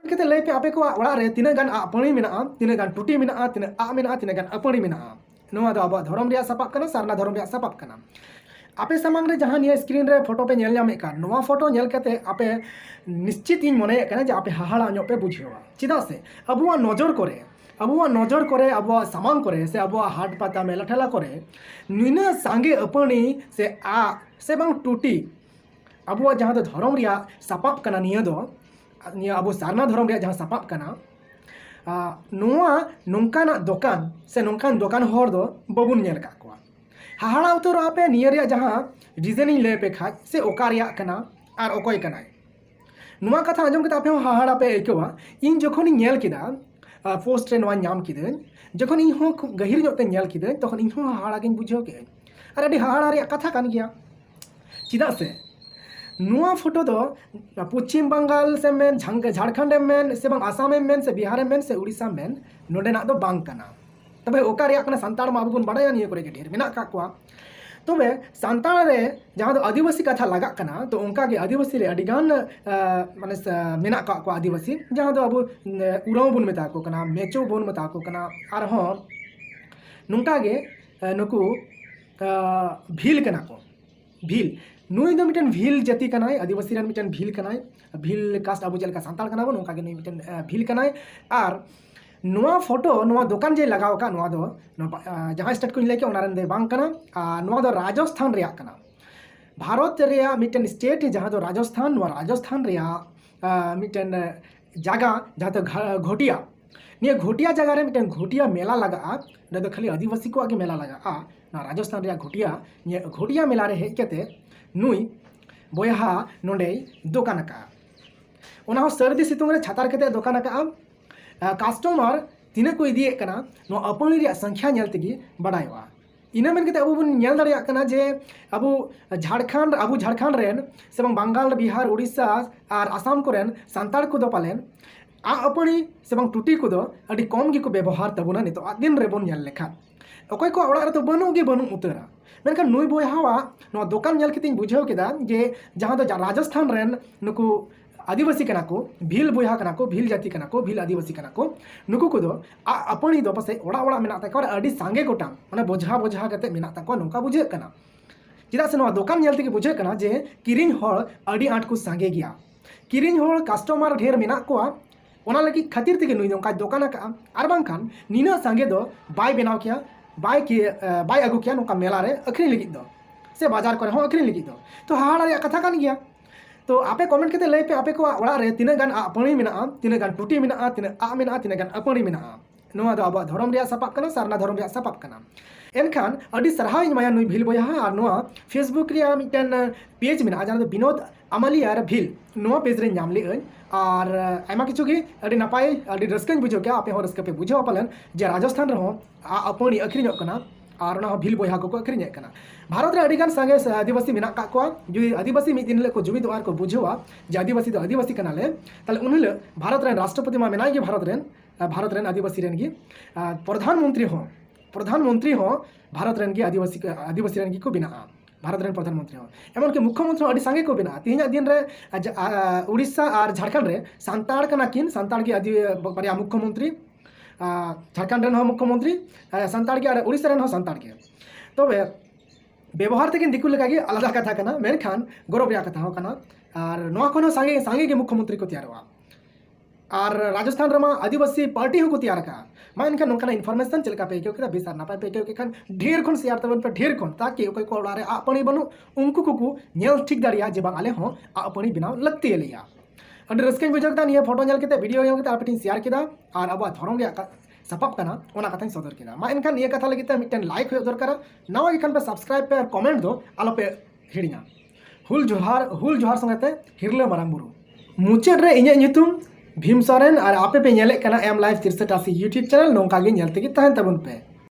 kita lay pe ape ko ora re tina gan apani mena tina gan tuti mena tina a mena tina gan apani mena noa do abo dhorom ria sapap kana sarna dhorom ria sapap kana ape samang re jahan ye screen re photo pe nyel nyame kan noa photo nyel kate ape निश्चित इन मने kana je ape hahara nyok pe bujhewa chida se abuwa nojor kore abuwa samang kore se abuwa hat pata mela thela kore nina sange apani se a se bang tuti abuwa jahan do dhorom ria sapap kana niya do niya abu sarna dhorom ria jahan sapap kana noa nongkana dokan se nongkan dokan hor do babun nyel ka ko hahara utor ape niya ria jahan reasoning le pe khaj se okaria kana ar okoy kana नुआ कथा आजम के हाहाड़ा पे आइकवा इन जखन nail किदा post रे नवा नाम किदन जखन इन हो गहिर जोते नेल किदन तखन इन हो हाहाड़ा गिन बुझो के अरे अडी हाहाड़ा रे कथा कान गया चिदा से नुआ फोटो दो पश्चिम बंगाल से मेन झारखंड मेन से बंग आसाम मेन से बिहार मेन से उड़ीसा मेन नोडेना दो बांग कना तबे ओका रे कना संताड़ मा बगुन बडाया निये करे के ढेर मेना का कोआ तबे संताड़ रे जहाँ आदिवासी कथा लगा कना तो उनका के आदिवासी रे अडिगान माने मेना का को आदिवासी जहाँ अब उराव बन मेता को कना मेचो बन मेता को कना आर हो नुंका गे नुकु भील कना को भील नुई दो मिटन भील जाति कनाय आदिवासी रन मिटन भील कनाय भील कास्ट अब जलका संताड़ कना बन उनका गे नुई मिटन भील कनाय आर नुआ फोटो नुआ दुकान जे लगाव का नुआ दो जहाँ स्टेट को लेके उनारन दे बांग कना नुआ दो राजस्थान रिया कना भारत रिया मिटन स्टेट जहाँ दो राजस्थान नुआ राजस्थान रिया मिटन जगह जहाँ तो घोटिया निये घोटिया जगह रे मिटन घोटिया मेला लगा ने दो खाली आदिवासी को आगे मेला लगा ना राजस्थान रिया घोटिया निये घोटिया मेला रे हेज केते नुई बोयहा नोंडे दुकान का ओना हो सर्दी सितुंग रे छातार केते दुकान का कस्टमर तीना को इदी कना नो अपनी रे संख्या नेल तेगी बडायवा इना मेन केते अबु बन नेल दाड़िया कना जे अबु झारखंड रेन से बंगाल बिहार उड़ीसा और आसाम कोरेन संताड़ को दो पालेन अपनी से टुटी को दो अडी कम गी को व्यवहार तबुना नितो दिन रे बन नेल लेखा अकय को ओड़ा रे तो बनु उतरा मेनखान नुई बोयहावा नो दुकान नेल केतिन बुझाव केदा जे जहां दो राजस्थान रेन नुकु आदिवासी कना को भील बोया कना को भील जाति कना को भील आदिवासी कना को नुकु को दो अपनी दो पासे ओड़ा ओड़ा मेना तको अडी सांगे गोटा माने बोझा बोझा कते मेना तको नोका बुझे कना चिदा से नो दुकान नेल तेगे बुझे कना जे किरिन होड़ अडी आट को सांगे गया किरिन होड़ कस्टमर ढेर मेना कोआ ओना लगी खातिर तेगे नुई नोका दुकान का आर बांखान नीना सांगे दो बाय बेनाव किया बाय अगु किया नोका मेला रे अखरी लगी दो से बाजार करे हो अखरी लगी दो तो हाहाड़ा रे कथा कान गया तो आपे कमेंट करते लय पे आपे को ओड़ा रे तिना गान अपनी मेना तिना गान टुटी मेना तिना आ मेना तिना गान अपनी मेना नोआ दो अब धर्म रे सपाप कना सारना धर्म रे सपाप कना एनखान अडी सरहा माया नुई भील बोया और नोआ फेसबुक रे मिटन पेज मेना जहां विनोद अमाली और भील नोआ पेज रे नाम ले और आयमा किछु गे अडी नपाय अडी रस्कन बुझो क्या आपे हो रस्क पे बुझो पालन जे राजस्थान रे हो अपनी अखरी कना और ना भील बोया को अखरी कना भारत रे अडिगान संगे आदिवासी मेना का को जुदी आदिवासी मिद दिन ले को जुमिद वार को बुझवा जे आदिवासी तो आदिवासी कना ले तले उनले भारत रे राष्ट्रपति मा मेना गे भारत रे आदिवासी रेन गे प्रधानमंत्री हो भारत रेन गे आदिवासी रेन गे को बिना भारत रेन प्रधानमंत्री हो एमन के मुख्यमंत्री अडी संगे को बिना तिहिना दिन रे उड़ीसा और झारखंड रे संताड़ कना किन संताड़ के आदि बरिया मुख्यमंत्री झारखंड रेन हो मुख्यमंत्री संताड़ के और उड़ीसा रेन हो संताड़ के तबे व्यवहार तक दिकु लगा गे आलादा कथा कना मेनखान गौरव रे कथा हो कना और नोआ कोन संगे के मुख्यमंत्री को तैयार हुआ और राजस्थान रमा आदिवासी पार्टी हो को तैयार का मा इनका नोकना इन्फॉर्मेशन चलका पे क्यों बेसार ना पे क्यों खान ढेर खन शेयर तबन पे ढेर खन ताकि ओकय को ओड़ा रे अपनी बनु उनको को नेल ठीक दाड़िया जे बांग आले हो अपनी बिनाव लगती लिया अडी रस्कन बुझकता निये फोटो नेल केते वीडियो नेल केते आपटिन शेयर किदा और अब धरम रे सपाप कना ओना कथा सदर किदा मा इनखान ये कथा लगिते मिटन लाइक हो दरकार नवा इखान पे सब्सक्राइब पे कमेंट दो आलो पे हिड़िया हुल जोहार संगते हिरले मारांग बुरु मुचाद रे इᱧᱟᱜ ᱧᱩᱛᱩᱢ भीम सोरेन और आपे पे नेले कना एम लाइव 63 यूट्यूब चैनल नोंका गे नेल तेगे तहन तबन पे।